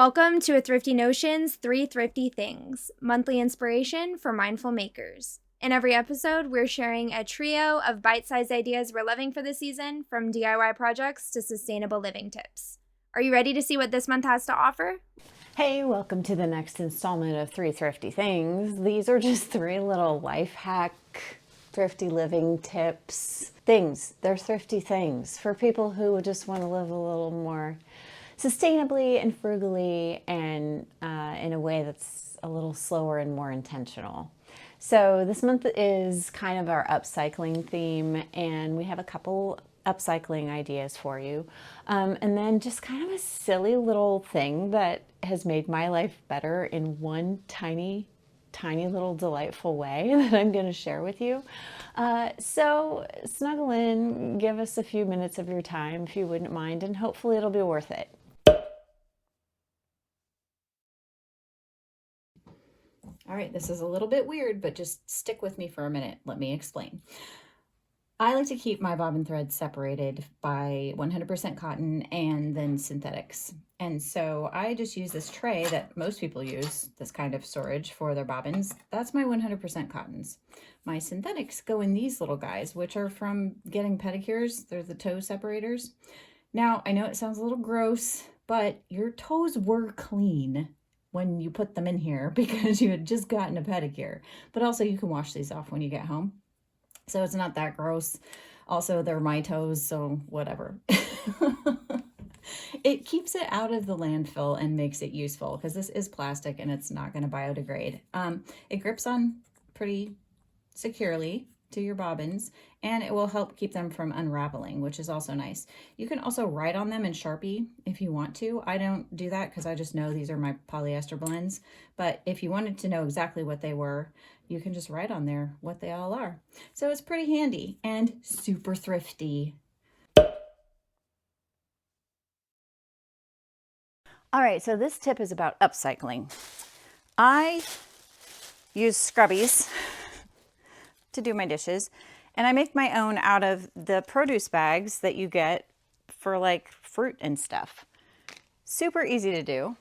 Welcome to A Thrifty Notion's 3 Thrifty Things, monthly inspiration for mindful makers. In every episode, we're sharing a trio of bite-sized ideas we're loving for the season, from DIY projects to sustainable living tips. Are you ready to see what this month has to offer? Hey, welcome to the next installment of 3 Thrifty Things. These are just 3 little life hack, thrifty living tips. They're thrifty things for people who just want to live a little more sustainably and frugally and in a way that's a little slower and more intentional. So this month is kind of our upcycling theme, and we have a couple upcycling ideas for you. And then just kind of a silly little thing that has made my life better in one tiny little delightful way that I'm going to share with you. So snuggle in, give us a few minutes of your time if you wouldn't mind, and hopefully it'll be worth it. All right, this is a little bit weird, but just stick with me for a minute. Let me explain. I like to keep my bobbin threads separated by 100% cotton and then synthetics. And so I just use this tray that most people use, this kind of storage for their bobbins. That's my 100% cottons. My synthetics go in these little guys, which are from getting pedicures. They're the toe separators. Now, I know it sounds a little gross, but your toes were clean when you put them in here because you had just gotten a pedicure. But also you can wash these off when you get home. So it's not that gross. Also, they're my toes, so whatever. It keeps it out of the landfill and makes it useful because this is plastic and it's not going to biodegrade. It grips on pretty securely to your bobbins, and it will help keep them from unraveling, which is also nice. You can also write on them in Sharpie if you want to. I don't do that because I just know these are my polyester blends, but if you wanted to know exactly what they were, you can just write on there what they all are. So it's pretty handy and super thrifty. All right, so this tip is about upcycling. I use Scrubbies to do my dishes, and I make my own out of the produce bags that you get for like fruit and stuff. Super easy to do.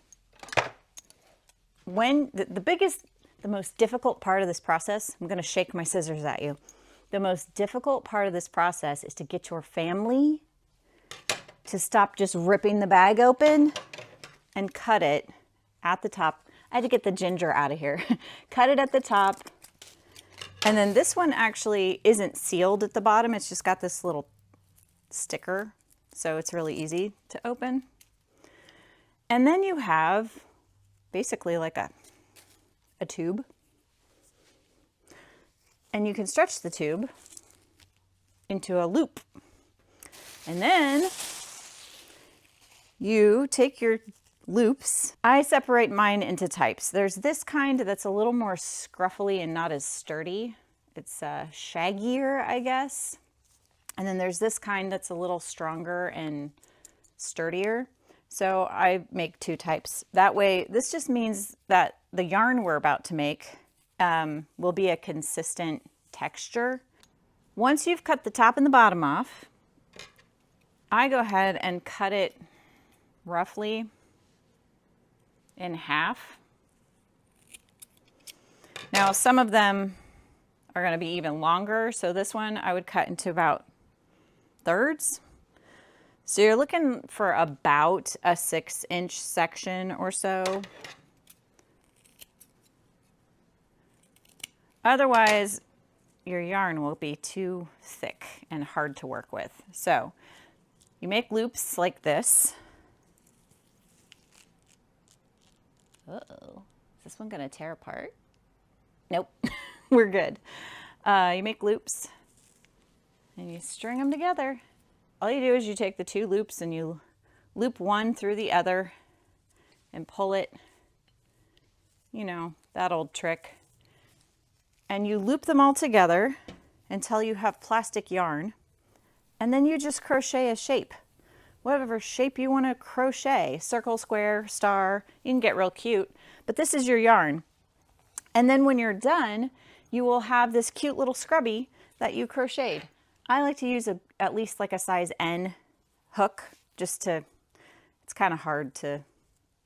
When the most difficult part of this process, I'm going to shake my scissors at you. The most difficult part of this process is to get your family to stop just ripping the bag open and cut it at the top. I had to get the ginger out of here. Cut it at the top. And then this one actually isn't sealed at the bottom. It's just got this little sticker. So it's really easy to open. And then you have basically like a tube. And you can stretch the tube into a loop. And then you take your loops. I separate mine into types. There's this kind that's a little more scruffily and not as sturdy. It's shaggier, I guess. And then there's this kind that's a little stronger and sturdier. So I make 2 types. That way, this just means that the yarn we're about to make will be a consistent texture. Once you've cut the top and the bottom off, I go ahead and cut it roughly in half. Now, some of them are going to be even longer. So this one I would cut into about thirds. So you're looking for about a 6-inch section or so. Otherwise, your yarn will be too thick and hard to work with. So you make loops like this. Uh-oh, is this one gonna tear apart? Nope, we're good. You make loops and you string them together. All you do is you take the 2 loops and you loop one through the other and pull it, you know, that old trick. And you loop them all together until you have plastic yarn. And then you just crochet a shape. Whatever shape you want to crochet, circle, square, star, you can get real cute, but this is your yarn. And then when you're done, you will have this cute little scrubby that you crocheted. I like to use at least like a size N hook, just to, it's kind of hard to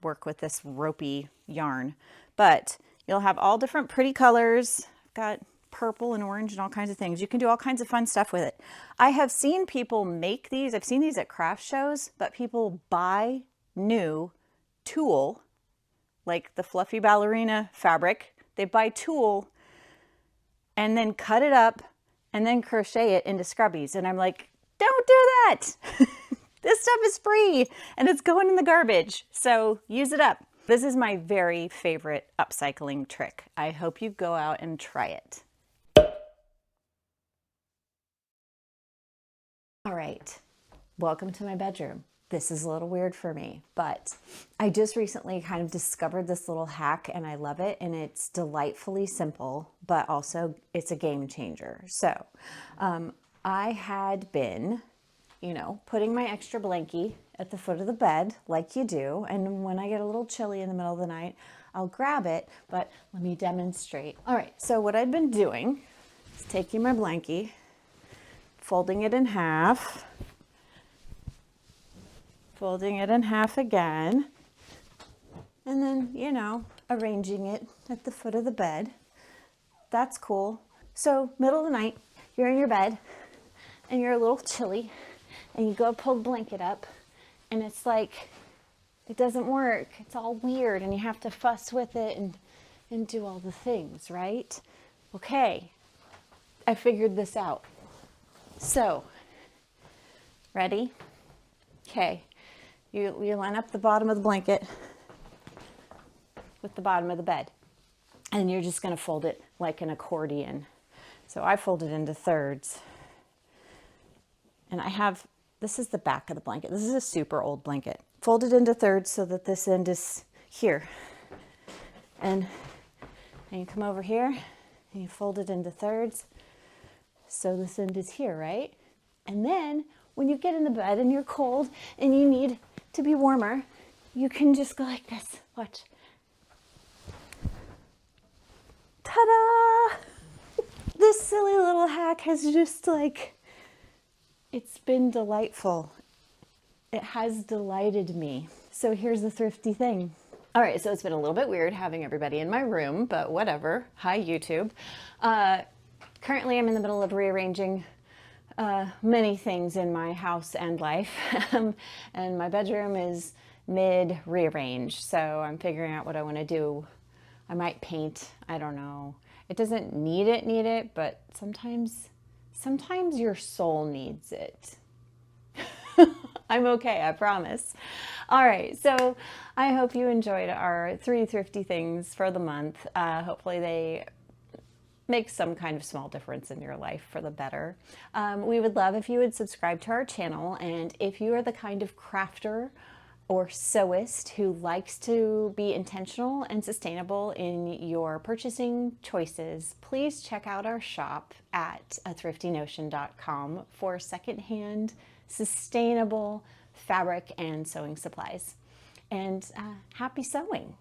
work with this ropey yarn. But you'll have all different pretty colors. I've got purple and orange and all kinds of things. You can do all kinds of fun stuff with it. I have seen people make these. I've seen these at craft shows, but people buy new tulle, like the fluffy ballerina fabric. They buy tulle and then cut it up and then crochet it into scrubbies. And I'm like, don't do that. This stuff is free and it's going in the garbage. So use it up. This is my very favorite upcycling trick. I hope you go out and try it. All right, welcome to my bedroom. This is a little weird for me, but I just recently kind of discovered this little hack and I love it, and it's delightfully simple, but also it's a game changer. So I had been, putting my extra blankie at the foot of the bed like you do, and when I get a little chilly in the middle of the night, I'll grab it, but let me demonstrate. All right, so what I've been doing is taking my blankie, folding it in half, folding it in half again, and then, arranging it at the foot of the bed. That's cool. So middle of the night, you're in your bed and you're a little chilly and you go pull the blanket up and it's like, it doesn't work. It's all weird and you have to fuss with it and do all the things, right? Okay, I figured this out. So, ready? Okay, you line up the bottom of the blanket with the bottom of the bed, and you're just going to fold it like an accordion. So I fold it into thirds, and this is the back of the blanket. This is a super old blanket. Fold it into thirds so that this end is here, and you come over here and you fold it into thirds. So this end is here, right? And then when you get in the bed and you're cold and you need to be warmer, you can just go like this. Watch. Ta-da! This silly little hack has just it's been delightful. It has delighted me. So here's the thrifty thing. All right, so it's been a little bit weird having everybody in my room, but whatever. Hi, YouTube. Currently, I'm in the middle of rearranging many things in my house and life, and my bedroom is mid-rearrange, so I'm figuring out what I want to do. I might paint, I don't know. It doesn't need it, but sometimes your soul needs it. I'm okay, I promise. All right, so I hope you enjoyed our 3 thrifty things for the month. Hopefully they make some kind of small difference in your life for the better. We would love if you would subscribe to our channel, and if you are the kind of crafter or sewist who likes to be intentional and sustainable in your purchasing choices, please check out our shop at thriftynotion.com for secondhand, sustainable fabric and sewing supplies. And happy sewing!